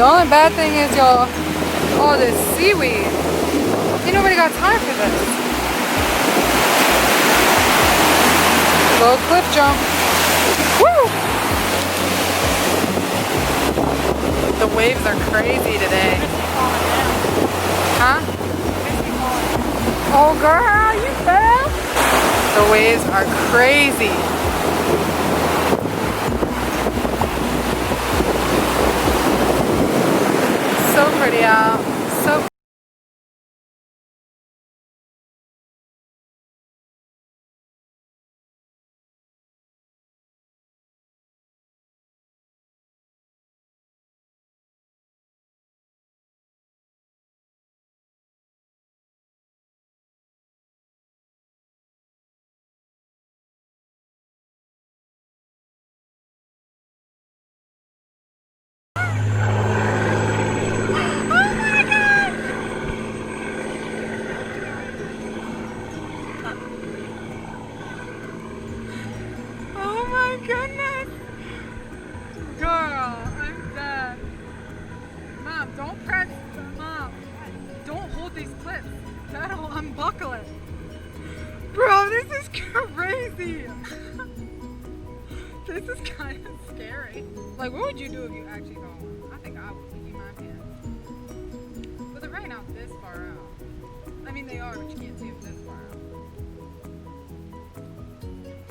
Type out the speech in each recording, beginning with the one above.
only bad thing is, y'all, all this seaweed. Ain't nobody got time for this. Little cliff jump. Woo! The waves are crazy today. Huh? Oh girl, you fell? The waves are crazy. So pretty out. So goodness! Girl, I'm dead. Mom, don't press. Mom, don't hold these clips. That'll unbuckle it. Bro, this is crazy. This is kind of scary. Like, what would you do if you actually fell? I think I would pee my pants. But they're right out this far out. I mean, they are, but you can't see them this far out.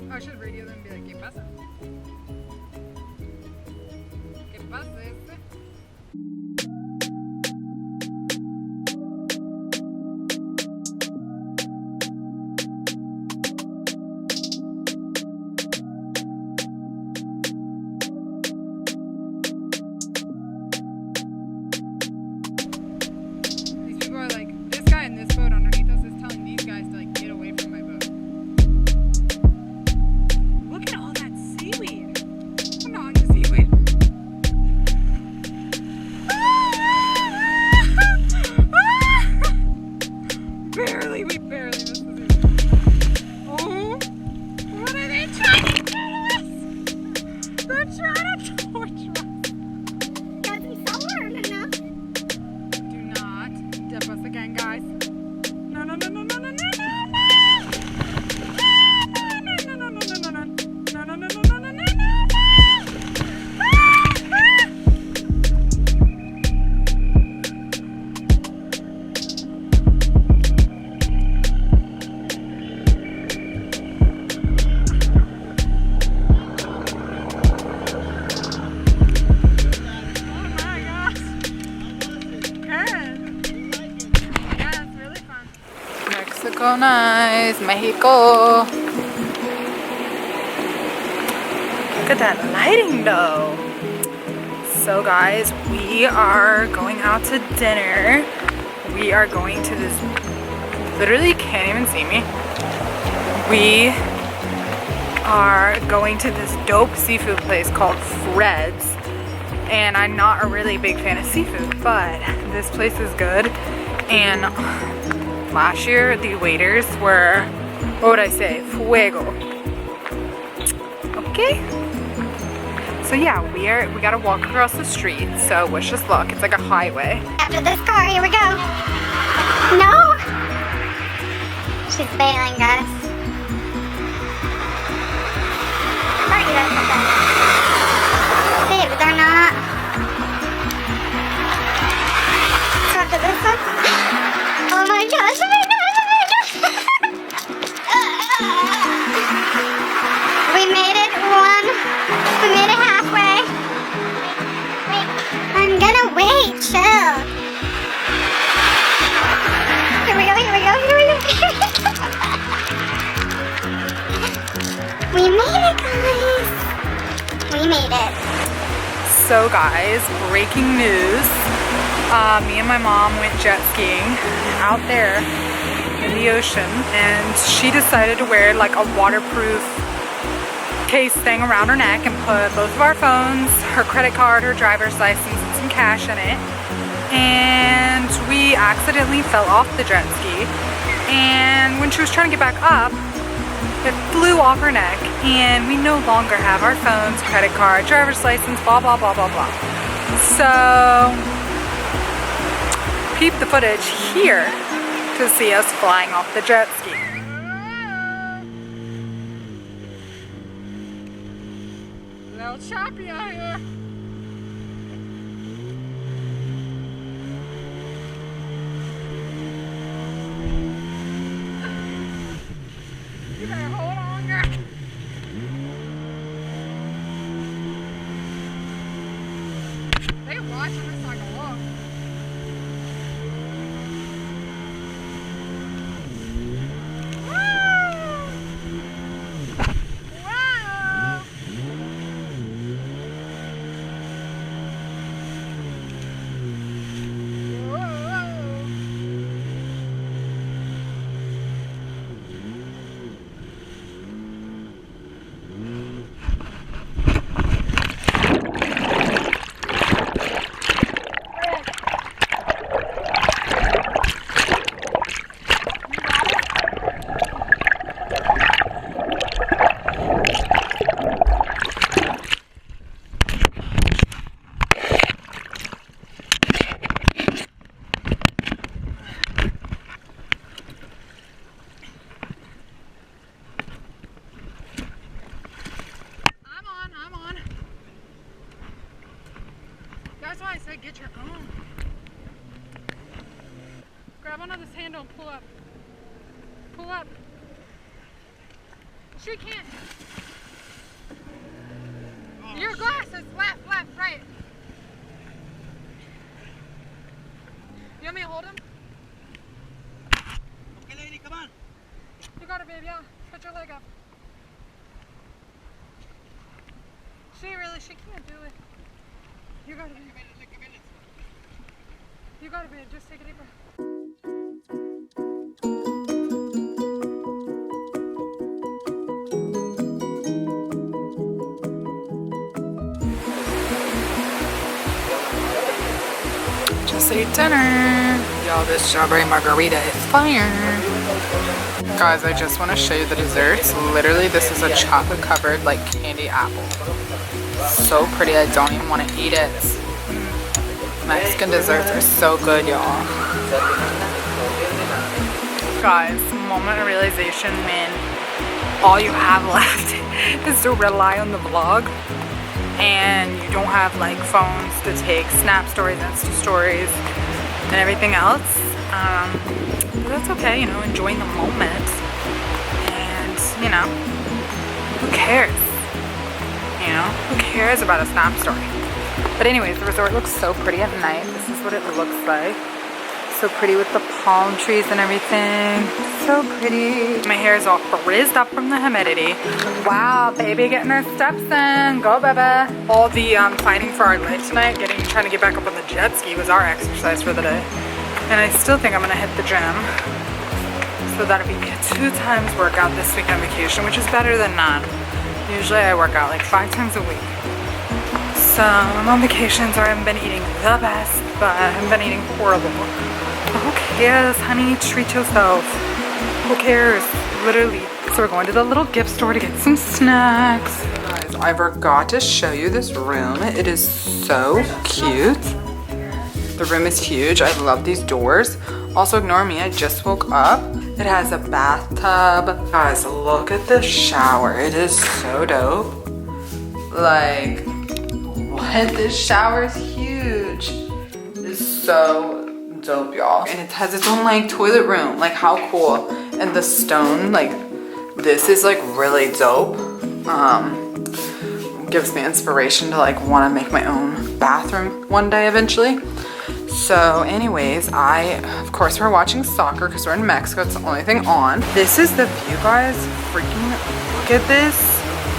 I should radio them and be like, ¿qué pasa? ¿Qué pasa este? These people are like, this guy in this boat underneath us is telling these guys to like get away from my boat. We barely missed the Oh, what are they trying to do to us? They're trying to torture us. Gotta be somewhere enough. Do not dip us again, guys. No, no, no, no, no, no, no, no, no. No, no, no, no, no, no, no, no, no, no, no, no, no, no, no. Mexico nice, Mexico. Look at that lighting though. So guys, we are going out to dinner. We are going to this, literally can't even see me. We are going to this dope seafood place called Fred's. And I'm not a really big fan of seafood, but this place is good. And last year, the waiters were, what would I say, fuego. Okay. So yeah, we gotta walk across the street. So wish us luck. It's like a highway. After this car, here we go. No! She's bailing, guys. Party does something. See, but they're not. So after this one. Oh my gosh, oh my gosh, oh my gosh. We made it we made it halfway. Wait, I'm gonna wait, chill. Here we go, here we go, here we go. We made it, guys. We made it. So guys, breaking news. Me and my mom went jet skiing out there in the ocean, and she decided to wear like a waterproof case thing around her neck and put both of our phones, her credit card, her driver's license, and some cash in it. And we accidentally fell off the jet ski, and when she was trying to get back up, it flew off her neck, and we no longer have our phones, credit card, driver's license, blah blah blah blah blah. So, peep the footage here to see us flying off the jet ski. A little choppy out here. You better hold on, girl. They watching us like a look. That's why I said get your own. Grab onto this handle and pull up. Pull up. She can't. Your glasses, left, right. You want me to hold him? Okay, lady, come on. You got it, babe, yeah. Put your leg up. She can't do it. You got it, babe. You got it, babe. Just take a deep breath. Just ate dinner. Y'all, this strawberry margarita is fire. Guys, I just want to show you the desserts. Literally, this is a chocolate covered like candy apple. So pretty, I don't even want to eat it. Mexican desserts are so good, y'all. Guys, moment of realization when all you have left is to rely on the vlog and you don't have like phones to take snap stories, Insta stories, and everything else. But that's okay, you know, enjoying the moment. And, you know, who cares? You know, who cares about a snap story? But anyways, the resort looks so pretty at night. This is what it looks like. So pretty with the palm trees and everything. So pretty. My hair is all frizzed up from the humidity. Wow, baby getting her steps in. Go, baby. All the fighting for our life tonight, trying to get back up on the jet ski was our exercise for the day. And I still think I'm gonna hit the gym. So that'll be a 2 times workout this weekend vacation, which is better than none. Usually I work out like 5 times a week. So I'm on vacation, so I haven't been eating the best, but I haven't been eating horrible. But who cares, honey? Treat yourself. Who cares? Literally. So we're going to the little gift store to get some snacks. Guys, I forgot to show you this room. It is so cute. The room is huge. I love these doors. Also, ignore me, I just woke up. It has a bathtub. Guys, look at the shower. It is so dope. Like, what? This shower is huge. It's so dope, y'all. And it has its own like toilet room. Like, how cool. And the stone, like, this is like really dope. Gives me inspiration to like want to make my own bathroom one day eventually. So anyways, of course we're watching soccer because we're in Mexico. It's the only thing on. This is the view, guys. Freaking look at this.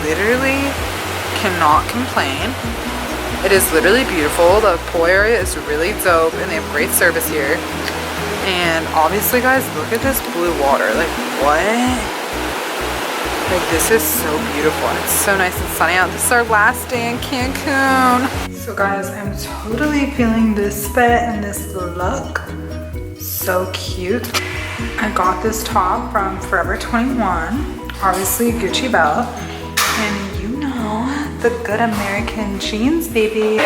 Literally cannot complain. It is literally beautiful. The pool area is really dope and they have great service here. And obviously, guys, look at this blue water. Like, what? Like, this is so beautiful. And it's so nice and sunny out. This is our last day in Cancun. So guys, I'm totally feeling this fit and this look. So cute. I got this top from Forever 21. Obviously Gucci belt. And you know, the good American jeans, baby.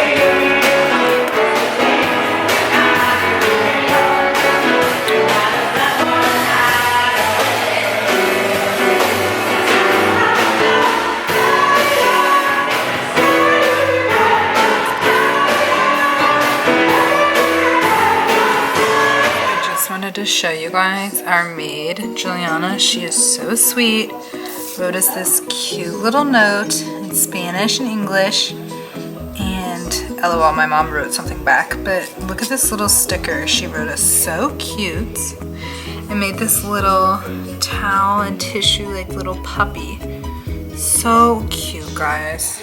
to show you guys our maid, Juliana. She is so sweet. Wrote us this cute little note in Spanish and English. And LOL, my mom wrote something back. But look at this little sticker she wrote us. So cute. And made this little towel and tissue like little puppy. So cute, guys.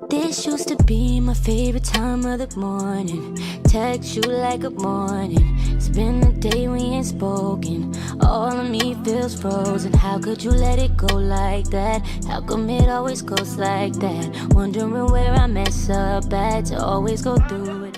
This used to be my favorite time of the morning. Text you like a morning. It's been a day we ain't spoken. All of me feels frozen. How could you let it go like that? How come it always goes like that? Wondering where I mess up at to always go through it.